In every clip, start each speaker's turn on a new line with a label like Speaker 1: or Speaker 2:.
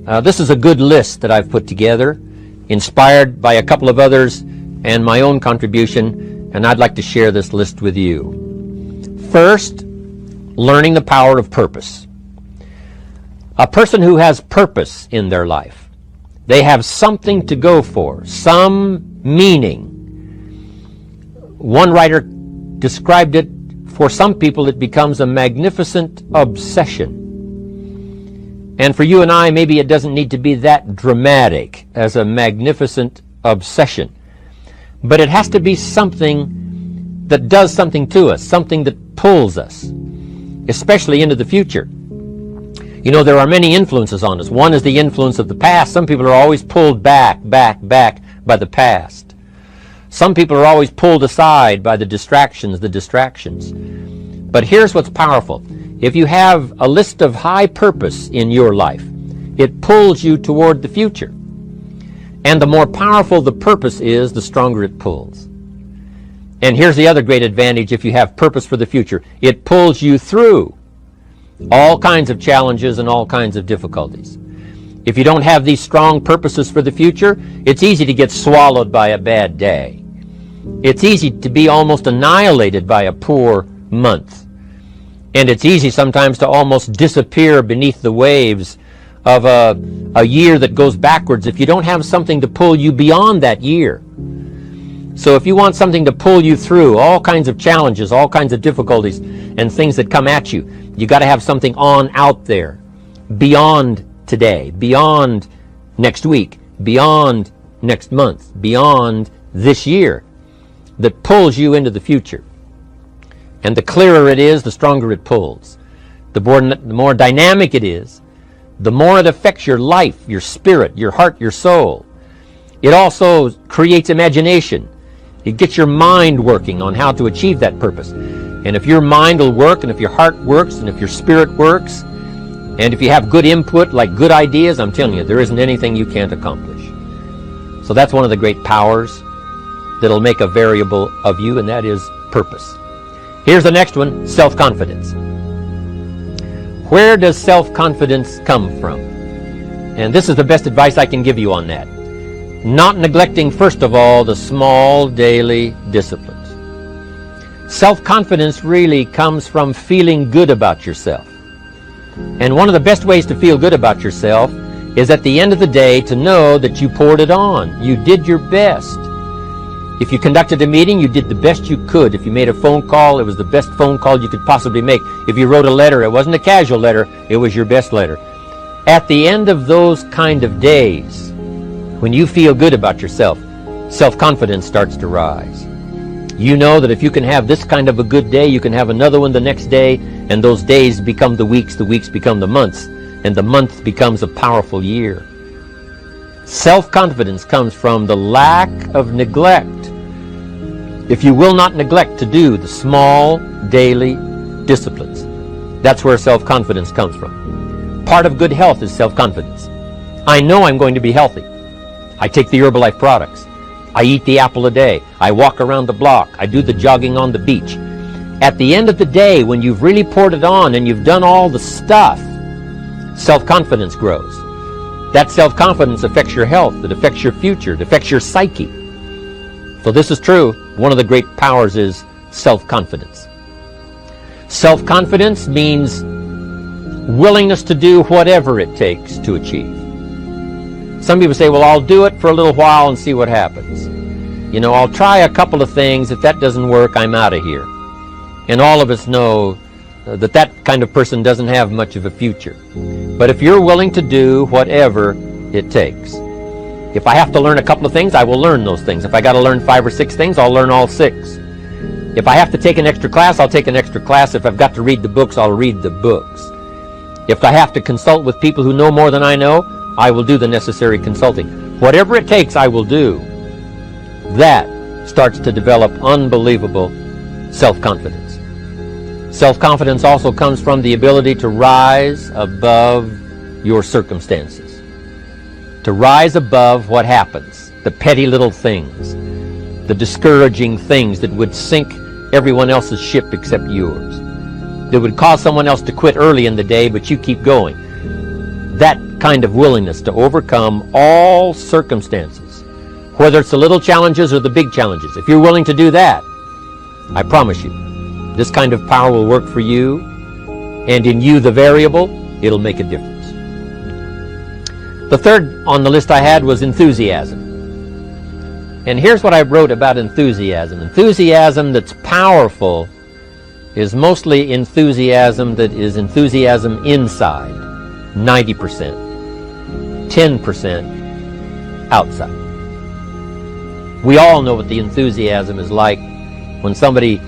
Speaker 1: This is a good list that I've put together, inspired by a couple of others and my own contribution, and I'd like to share this list with you. First, learning the power of purpose. A person who has purpose in their life, they have something to go for, some meaning. One writer described it, for some people it becomes a magnificent obsession. And for you and I, maybe it doesn't need to be that dramatic as a magnificent obsession. But it has to be something that does something to us, something that pulls us, especially into the future. You know, there are many influences on us. One is the influence of the past. Some people are always pulled back by the past. Some people are always pulled aside by the distractions. But here's what's powerful. If you have a list of high purpose in your life, it pulls you toward the future. And the more powerful the purpose is, the stronger it pulls. And here's the other great advantage if you have purpose for the future. It pulls you through all kinds of challenges and all kinds of difficulties. If you don't have these strong purposes for the future, it's easy to get swallowed by a bad day. It's easy to be almost annihilated by a poor month. And it's easy sometimes to almost disappear beneath the waves of a year that goes backwards if you don't have something to pull you beyond that year. So if you want something to pull you through all kinds of challenges, all kinds of difficulties and things that come at you, you got to have something on out there, beyond today, beyond next week, beyond next month, beyond this year, that pulls you into the future. And the clearer it is, the stronger it pulls. The more dynamic it is, the more it affects your life, your spirit, your heart, your soul. It also creates imagination. It gets your mind working on how to achieve that purpose. And if your mind will work, and if your heart works, and if your spirit works, and if you have good input, like good ideas, I'm telling you, there isn't anything you can't accomplish. So that's one of the great powers that'll make a variable of you, and that is purpose. Here's the next one, self-confidence. Where does self-confidence come from? And this is the best advice I can give you on that. Not neglecting, first of all, the small daily disciplines. Self-confidence really comes from feeling good about yourself. And one of the best ways to feel good about yourself is at the end of the day to know that you poured it on. You did your best. If you conducted a meeting, you did the best you could. If you made a phone call, it was the best phone call you could possibly make. If you wrote a letter, it wasn't a casual letter, it was your best letter. At the end of those kind of days, when you feel good about yourself, self-confidence starts to rise. You know that if you can have this kind of a good day, you can have another one the next day, and those days become the weeks become the months, and the month becomes a powerful year. Self-confidence comes from the lack of neglect. If you will not neglect to do the small daily disciplines, that's where self-confidence comes from. Part of good health is self-confidence. I know I'm going to be healthy. I take the Herbalife products. I eat the apple a day. I walk around the block. I do the jogging on the beach. At the end of the day, when you've really poured it on and you've done all the stuff, self-confidence grows. That self-confidence affects your health. It affects your future. It affects your psyche. So this is true. One of the great powers is self-confidence. Self-confidence means willingness to do whatever it takes to achieve. Some people say, well, I'll do it for a little while and see what happens. You know, I'll try a couple of things. If that doesn't work, I'm out of here. And all of us know that that kind of person doesn't have much of a future. But if you're willing to do whatever it takes, if I have to learn a couple of things, I will learn those things. If I got to learn 5 or 6 things, I'll learn all 6. If I have to take an extra class, I'll take an extra class. If I've got to read the books, I'll read the books. If I have to consult with people who know more than I know, I will do the necessary consulting. Whatever it takes, I will do. That starts to develop unbelievable self-confidence. Self-confidence also comes from the ability to rise above your circumstances. To rise above what happens, the petty little things, the discouraging things that would sink everyone else's ship except yours, that would cause someone else to quit early in the day, but you keep going. That kind of willingness to overcome all circumstances, whether it's the little challenges or the big challenges. If you're willing to do that, I promise you, this kind of power will work for you, and in you, the variable, it'll make a difference. The third on the list I had was enthusiasm. And here's what I wrote about enthusiasm. Enthusiasm that's powerful is mostly enthusiasm that is enthusiasm inside, 90%, 10% outside. We all know what the enthusiasm is like when somebody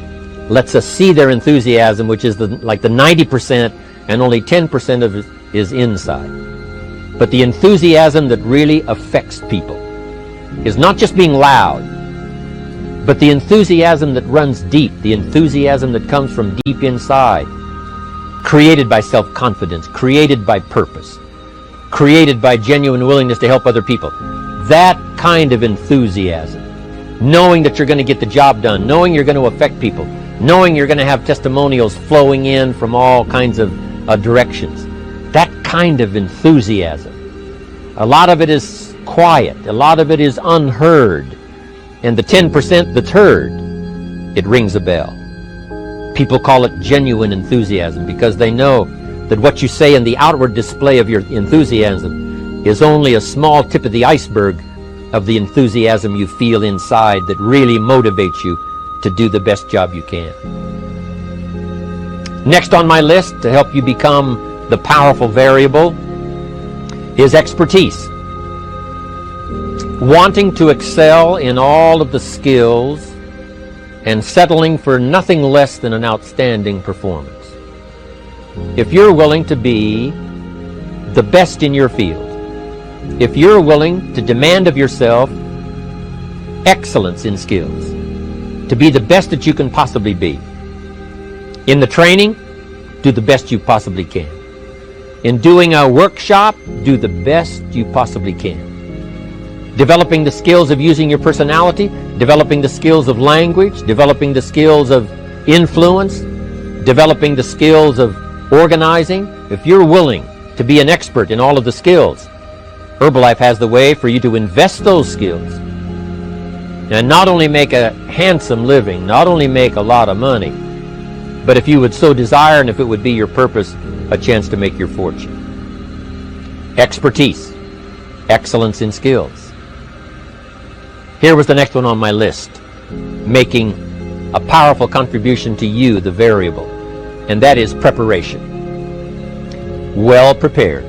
Speaker 1: lets us see their enthusiasm, which is like the 90%, and only 10% of it is inside. But the enthusiasm that really affects people is not just being loud, but the enthusiasm that runs deep, the enthusiasm that comes from deep inside, created by self-confidence, created by purpose, created by genuine willingness to help other people. That kind of enthusiasm, knowing that you're going to get the job done, knowing you're going to affect people, knowing you're going to have testimonials flowing in from all kinds of directions. That kind of enthusiasm. A lot of it is quiet. A lot of it is unheard. And the 10% that's heard, it rings a bell. People call it genuine enthusiasm because they know that what you say in the outward display of your enthusiasm is only a small tip of the iceberg of the enthusiasm you feel inside that really motivates you to do the best job you can. Next on my list to help you become the powerful variable is expertise. Wanting to excel in all of the skills and settling for nothing less than an outstanding performance. If you're willing to be the best in your field, if you're willing to demand of yourself excellence in skills, to be the best that you can possibly be. In the training, do the best you possibly can. In doing a workshop, do the best you possibly can. Developing the skills of using your personality, developing the skills of language, developing the skills of influence, developing the skills of organizing. If you're willing to be an expert in all of the skills, Herbalife has the way for you to invest those skills and not only make a handsome living, not only make a lot of money, but if you would so desire and if it would be your purpose, a chance to make your fortune. Expertise, excellence in skills. Here was the next one on my list, making a powerful contribution to you, the variable, and that is preparation. Well prepared.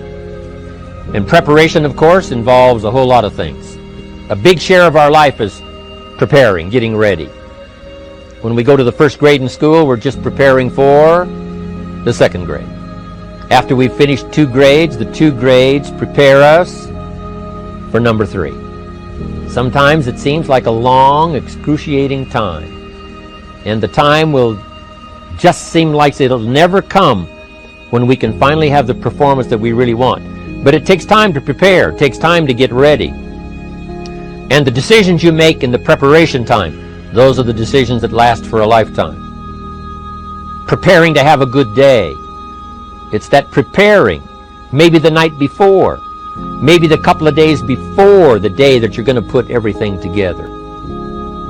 Speaker 1: And preparation, of course, involves a whole lot of things. A big share of our life is preparing, getting ready. When we go to the first grade in school, we're just preparing for the second grade. After we've finished 2 grades, the 2 grades prepare us for number 3. Sometimes it seems like a long, excruciating time. And the time will just seem like it'll never come when we can finally have the performance that we really want. But it takes time to prepare. It takes time to get ready. And the decisions you make in the preparation time, those are the decisions that last for a lifetime. Preparing to have a good day. It's that preparing, maybe the night before, maybe the couple of days before the day that you're going to put everything together.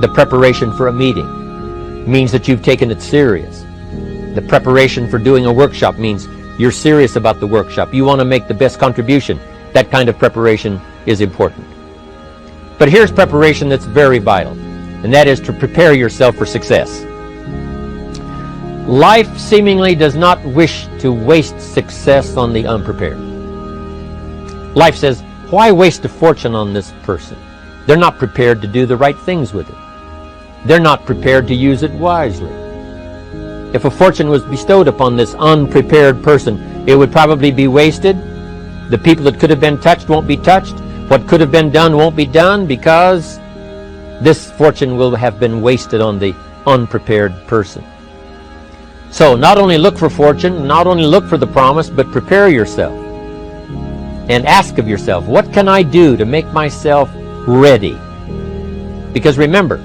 Speaker 1: The preparation for a meeting means that you've taken it serious. The preparation for doing a workshop means you're serious about the workshop. You want to make the best contribution. That kind of preparation is important. But here's preparation that's very vital, and that is to prepare yourself for success. Life seemingly does not wish to waste success on the unprepared. Life says, why waste a fortune on this person? They're not prepared to do the right things with it. They're not prepared to use it wisely. If a fortune was bestowed upon this unprepared person, it would probably be wasted. The people that could have been touched won't be touched. What could have been done won't be done because this fortune will have been wasted on the unprepared person. So not only look for fortune, not only look for the promise, but prepare yourself and ask of yourself, what can I do to make myself ready? Because remember,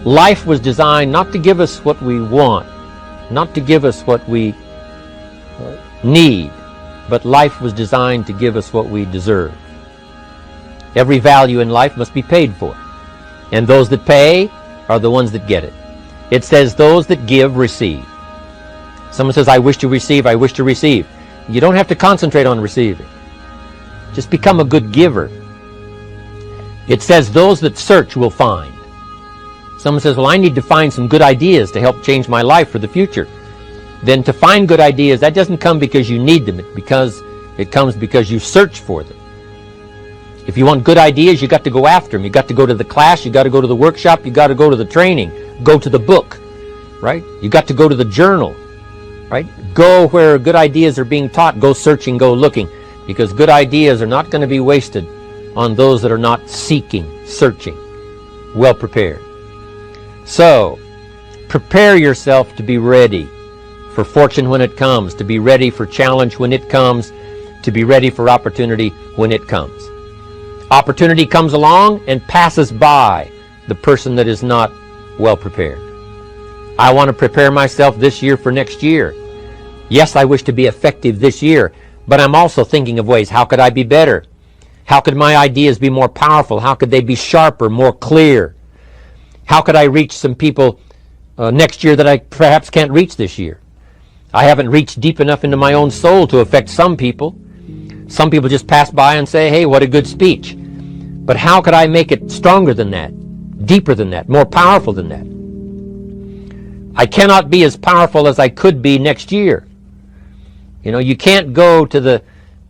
Speaker 1: life was designed not to give us what we want, not to give us what we need, but life was designed to give us what we deserve. Every value in life must be paid for, and those that pay are the ones that get it. It says those that give receive. Someone says, I wish to receive, I wish to receive. You don't have to concentrate on receiving. Just become a good giver. It says those that search will find. Someone says, well, I need to find some good ideas to help change my life for the future. Then to find good ideas, that doesn't come because you need them. It comes because you search for them. If you want good ideas, you got to go after them. You got to go to the class, you got to go to the workshop, you got to go to the training, go to the book, right? You got to go to the journal, right? Go where good ideas are being taught. Go searching, go looking, because good ideas are not going to be wasted on those that are not seeking, searching, well prepared. So, prepare yourself to be ready for fortune when it comes, to be ready for challenge when it comes, to be ready for opportunity when it comes. Opportunity comes along and passes by the person that is not well prepared. I want to prepare myself this year for next year. Yes, I wish to be effective this year, but I'm also thinking of ways, how could I be better? How could my ideas be more powerful? How could they be sharper, more clear? How could I reach some people next year that I perhaps can't reach this year? I haven't reached deep enough into my own soul to affect some people. Some people just pass by and say, hey, what a good speech. But how could I make it stronger than that, deeper than that, more powerful than that? I cannot be as powerful as I could be next year. You know, you can't go to the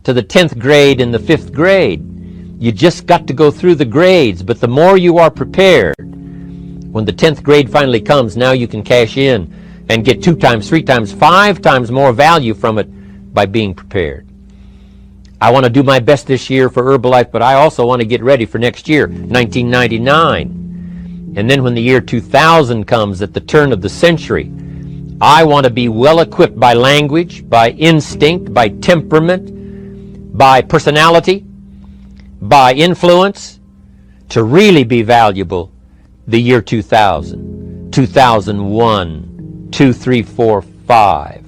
Speaker 1: 10th grade in the 5th grade. You just got to go through the grades. But the more you are prepared, when the 10th grade finally comes, now you can cash in and get 2 times, 3 times, 5 times more value from it by being prepared. I want to do my best this year for Herbalife, but I also want to get ready for next year, 1999. And then when the year 2000 comes, at the turn of the century, I want to be well equipped by language, by instinct, by temperament, by personality, by influence, to really be valuable the year 2000, 2001, 2, 3, 4, 5.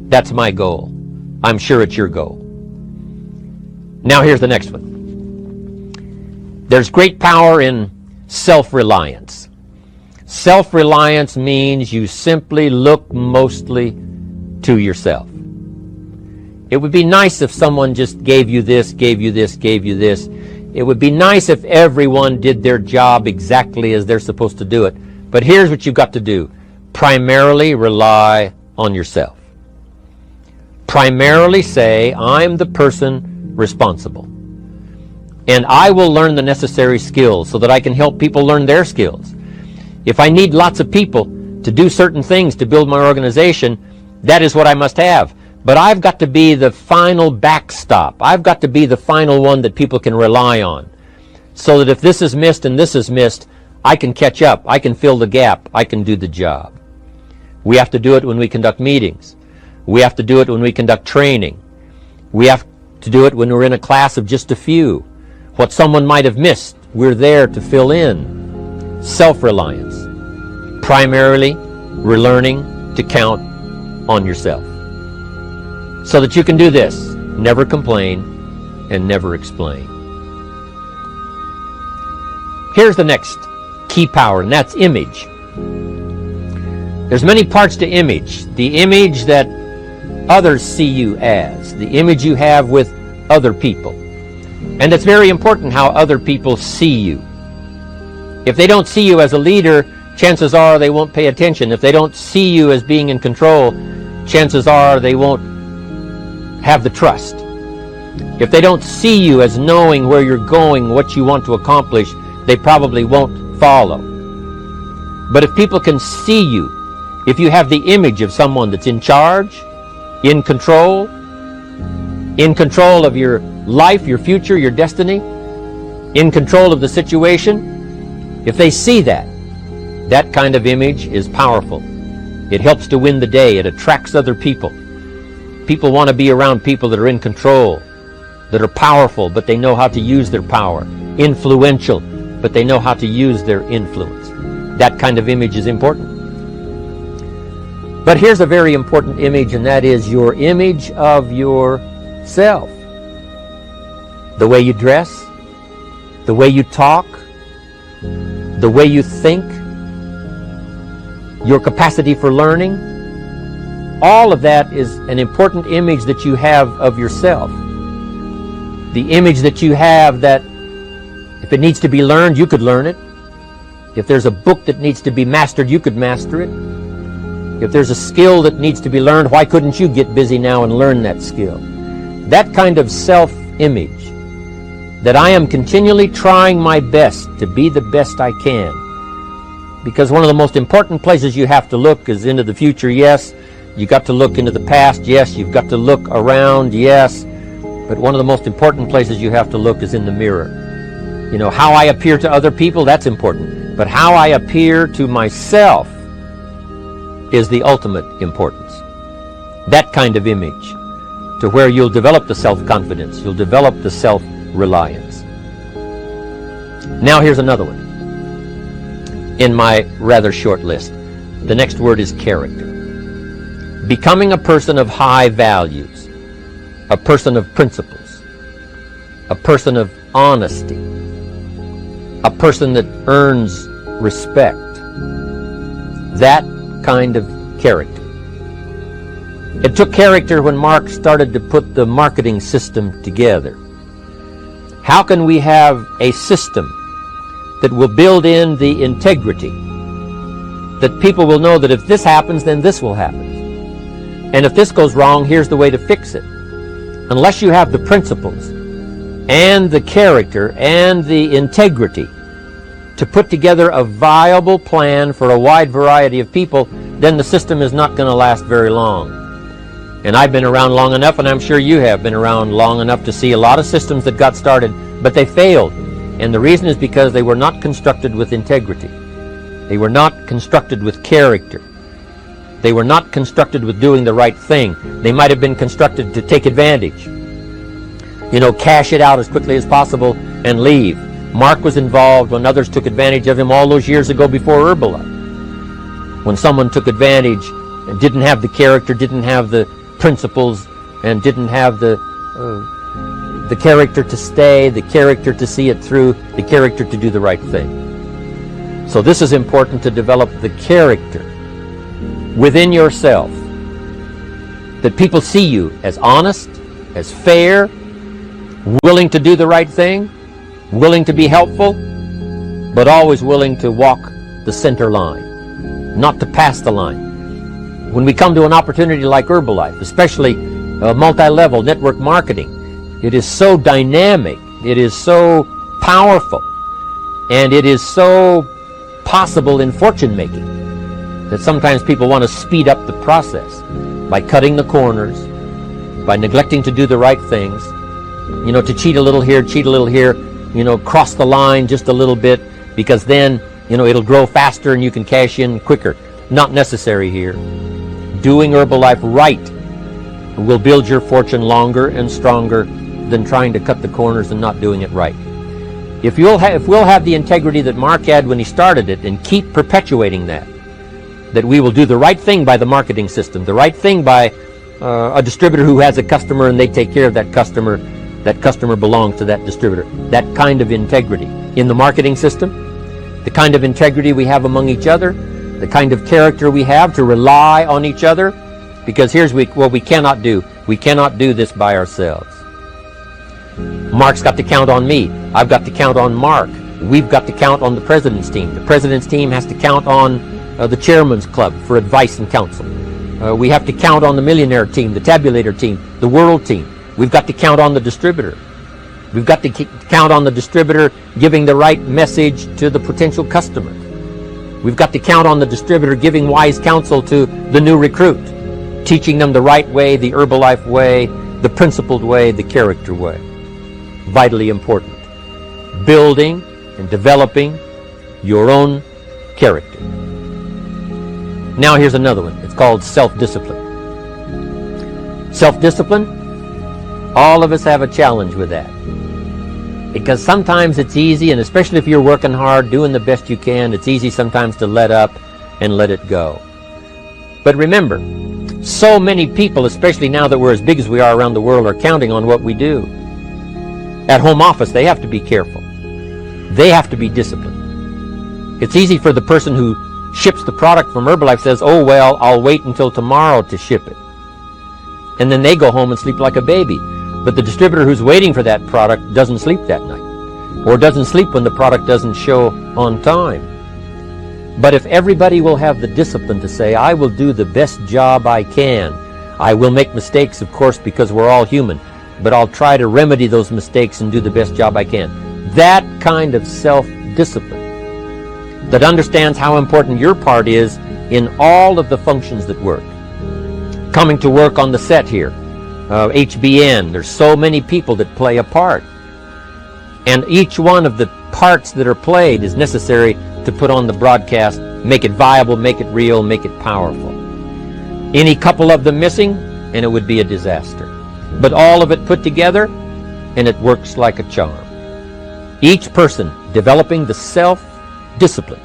Speaker 1: That's my goal. I'm sure it's your goal. Now here's the next one. There's great power in self-reliance. Self-reliance means you simply look mostly to yourself. It would be nice if someone just gave you this, gave you this, gave you this. It would be nice if everyone did their job exactly as they're supposed to do it. But here's what you've got to do. Primarily rely on yourself. Primarily say, I'm the person responsible. And I will learn the necessary skills so that I can help people learn their skills. If I need lots of people to do certain things to build my organization, that is what I must have. But I've got to be the final backstop. I've got to be the final one that people can rely on. So that if this is missed and this is missed, I can catch up. I can fill the gap. I can do the job. We have to do it when we conduct meetings. We have to do it when we conduct training. We have to do it when we're in a class of just a few. What someone might have missed, we're there to fill in. Self-reliance. Primarily, we're learning to count on yourself. So that you can do this. Never complain and never explain. Here's the next key power, and that's image. There's many parts to image. The image that others see you as. The image you have with other people. And it's very important how other people see you. If they don't see you as a leader, chances are they won't pay attention. If they don't see you as being in control, chances are they won't have the trust. If they don't see you as knowing where you're going, what you want to accomplish, they probably won't follow. But if people can see you, if you have the image of someone that's in charge, in control of your life, your future, your destiny, in control of the situation, if they see that, that kind of image is powerful. It helps to win the day. It attracts other people. People want to be around people that are in control, that are powerful, but they know how to use their power, influential, but they know how to use their influence. That kind of image is important. But here's a very important image, and that is your image of your self. The way you dress, the way you talk, the way you think, your capacity for learning, all of that is an important image that you have of yourself. The image that you have that if it needs to be learned, you could learn it. If there's a book that needs to be mastered, you could master it. If there's a skill that needs to be learned, why couldn't you get busy now and learn that skill? That kind of self-image, that I am continually trying my best to be the best I can. Because one of the most important places you have to look is into the future, yes. You got to look into the past, yes. You've got to look around, yes. But one of the most important places you have to look is in the mirror. You know, how I appear to other people, that's important. But how I appear to myself is the ultimate importance. That kind of image, to where you'll develop the self-confidence, you'll develop the self-reliance. Now here's another one in my rather short list. The next word is character. Becoming a person of high values, a person of principles, a person of honesty, a person that earns respect. That kind of character. It took character when Mark started to put the marketing system together. How can we have a system that will build in the integrity, that people will know that if this happens, then this will happen, and if this goes wrong, here's the way to fix it? Unless you have the principles and the character and the integrity to put together a viable plan for a wide variety of people, then the system is not going to last very long. And I've been around long enough, and I'm sure you have been around long enough to see a lot of systems that got started, but they failed. And the reason is because they were not constructed with integrity. They were not constructed with character. They were not constructed with doing the right thing. They might have been constructed to take advantage. You know, cash it out as quickly as possible and leave. Mark was involved when others took advantage of him all those years ago before Herbalife. When someone took advantage and didn't have the character, didn't have the principles, and didn't have the character to stay, the character to see it through, the character to do the right thing. So this is important, to develop the character within yourself, that people see you as honest, as fair, willing to do the right thing, willing to be helpful, but always willing to walk the center line, not to pass the line. When we come to an opportunity like Herbalife, especially multi-level network marketing, it is so dynamic, it is so powerful, and it is so possible in fortune making that sometimes people want to speed up the process by cutting the corners, by neglecting to do the right things, you know, to cheat a little here, you know, cross the line just a little bit, because then, you know, it'll grow faster and you can cash in quicker. Not necessary here. Doing Herbalife right will build your fortune longer and stronger than trying to cut the corners and not doing it right. If we'll have the integrity that Mark had when he started it, and keep perpetuating that we will do the right thing by the marketing system, the right thing by a distributor who has a customer and they take care of that customer belongs to that distributor. That kind of integrity in the marketing system, the kind of integrity we have among each other, the kind of character we have to rely on each other, because here's what we cannot do. We cannot do this by ourselves. Mark's got to count on me. I've got to count on Mark. We've got to count on the President's team. The President's team has to count on the Chairman's Club for advice and counsel. We have to count on the Millionaire team, the Tabulator team, the World team. We've got to count on the distributor. We've got to count on the distributor giving the right message to the potential customer. We've got to count on the distributor giving wise counsel to the new recruit, teaching them the right way, the Herbalife way, the principled way, the character way. Vitally important. Building and developing your own character. Now here's another one. It's called self-discipline. Self-discipline, all of us have a challenge with that. Because sometimes it's easy, and especially if you're working hard, doing the best you can, it's easy sometimes to let up and let it go. But remember, So many people, especially now that we're as big as we are around the world, are counting on what we do. At home office, they have to be careful. They have to be disciplined. It's easy for the person who ships the product from Herbalife says, oh, well, I'll wait until tomorrow to ship it. And then they go home and sleep like a baby. But the distributor who's waiting for that product doesn't sleep that night, or doesn't sleep when the product doesn't show on time. But if everybody will have the discipline to say, I will do the best job I can. I will make mistakes, of course, because we're all human, but I'll try to remedy those mistakes and do the best job I can. That kind of self-discipline that understands how important your part is in all of the functions that work. Coming to work on the set here, HBN, there's so many people that play a part. And each one of the parts that are played is necessary to put on the broadcast, make it viable, make it real, make it powerful. Any couple of them missing, and it would be a disaster. But all of it put together, and it works like a charm. Each person developing the self-discipline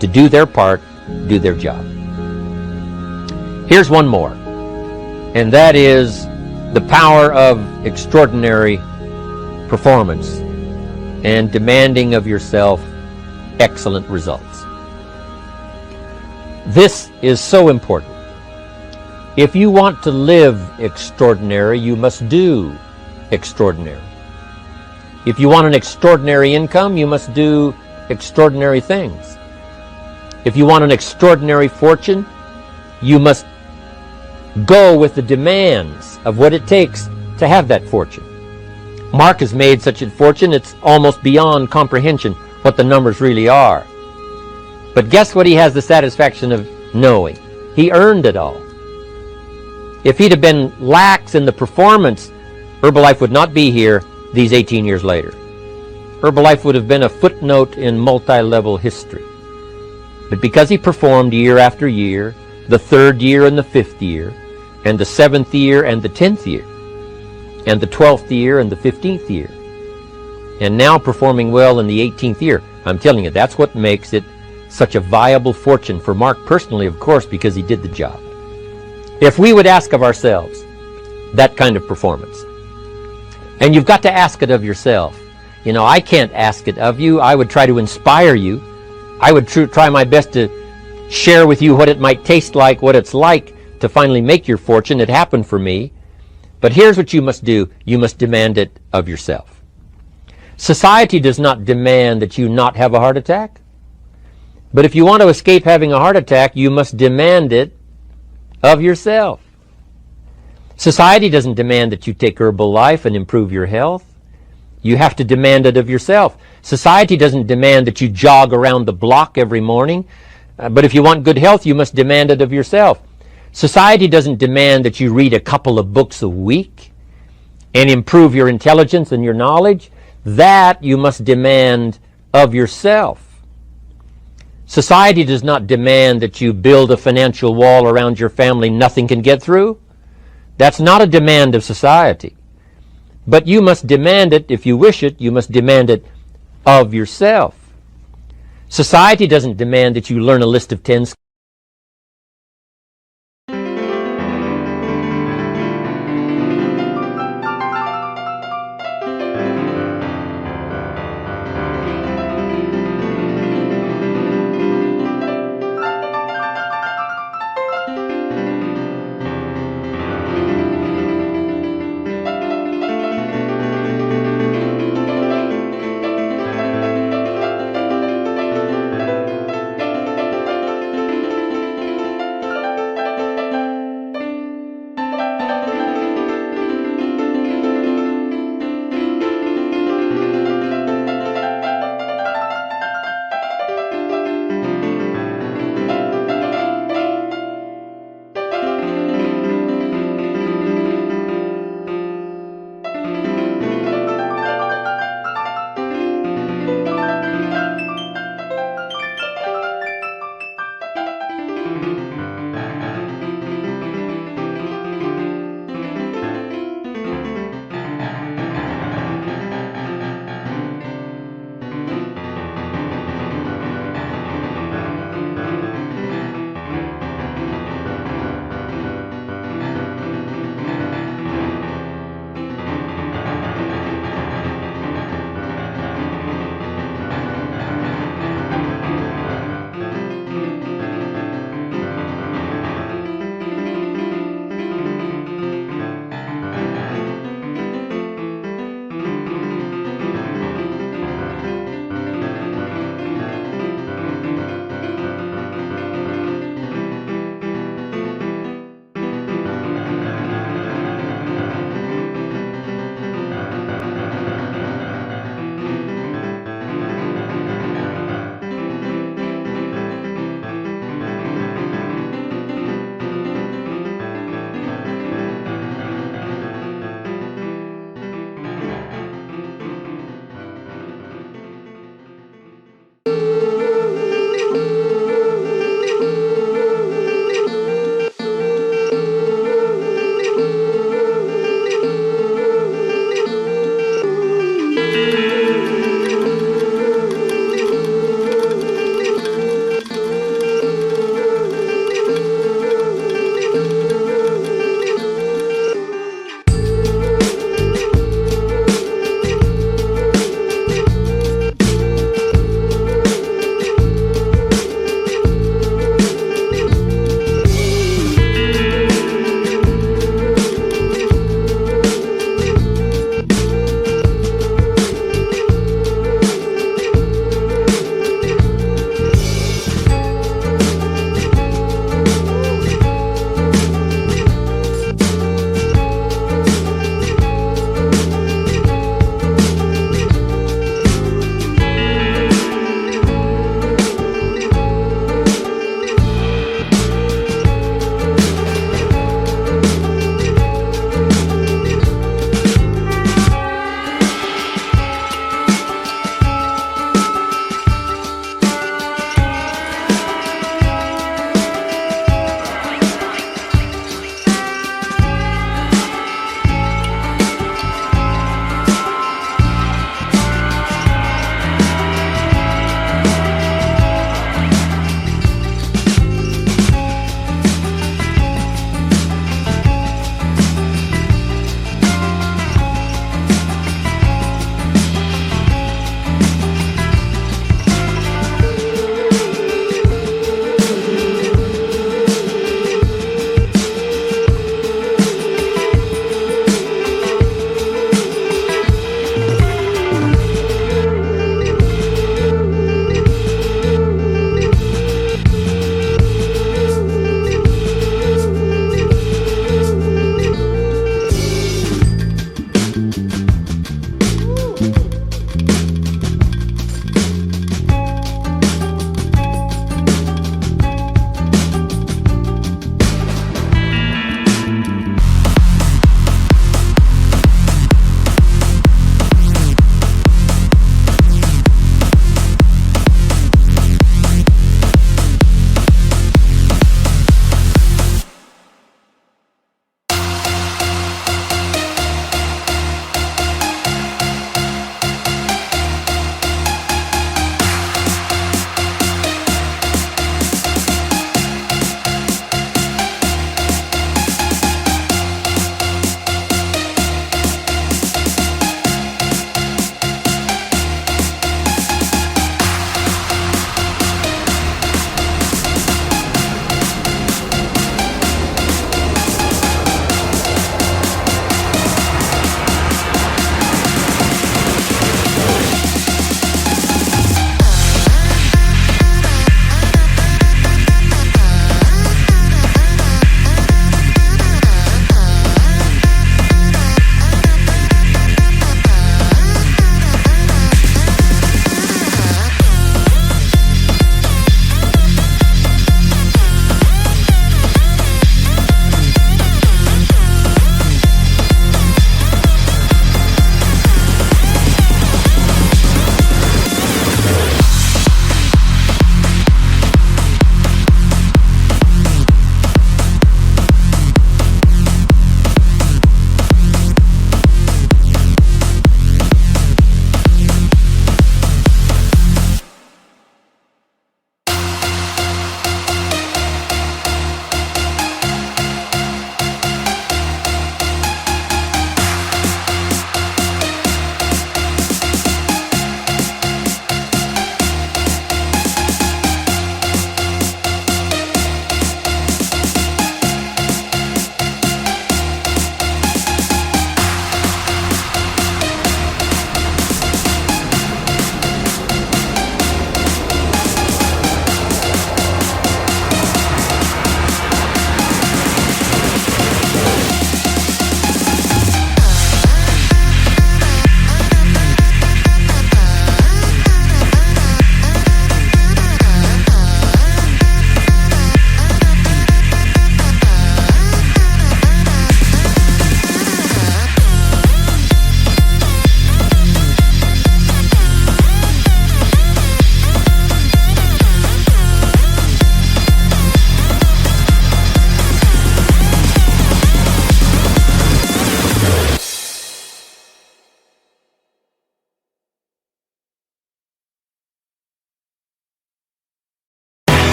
Speaker 1: to do their part, do their job. Here's one more, and that is the power of extraordinary performance and demanding of yourself excellent results. This is so important. If you want to live extraordinary, you must do extraordinary. If you want an extraordinary income, you must do extraordinary things. If you want an extraordinary fortune, you must go with the demands of what it takes to have that fortune. Mark has made such a fortune, it's almost beyond comprehension what the numbers really are. But guess what he has the satisfaction of knowing? He earned it all. If he'd have been lax in the performance, Herbalife would not be here these 18 years later. Herbalife would have been a footnote in multi-level history. But because he performed year after year, the 3rd year and the 5th year, and the 7th year and the 10th year, and the 12th year and the 15th year, and now performing well in the 18th year, I'm telling you, that's what makes it such a viable fortune for Mark personally, of course, because he did the job. If we would ask of ourselves that kind of performance, and you've got to ask it of yourself. You know, I can't ask it of you. I would try to inspire you. I would try my best to share with you what it might taste like, what it's like to finally make your fortune. It happened for me. But here's what you must do. You must demand it of yourself. Society does not demand that you not have a heart attack. But if you want to escape having a heart attack, you must demand it of yourself. Society doesn't demand that you take Herbalife and improve your health. You have to demand it of yourself. Society doesn't demand that you jog around the block every morning. But if you want good health, you must demand it of yourself. Society doesn't demand that you read a couple of books a week and improve your intelligence and your knowledge. That you must demand of yourself. Society does not demand that you build a financial wall around your family nothing can get through. That's not a demand of society. But you must demand it, if you wish it, you must demand it of yourself. Society doesn't demand that you learn a list of 10 skills.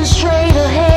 Speaker 2: Straight ahead.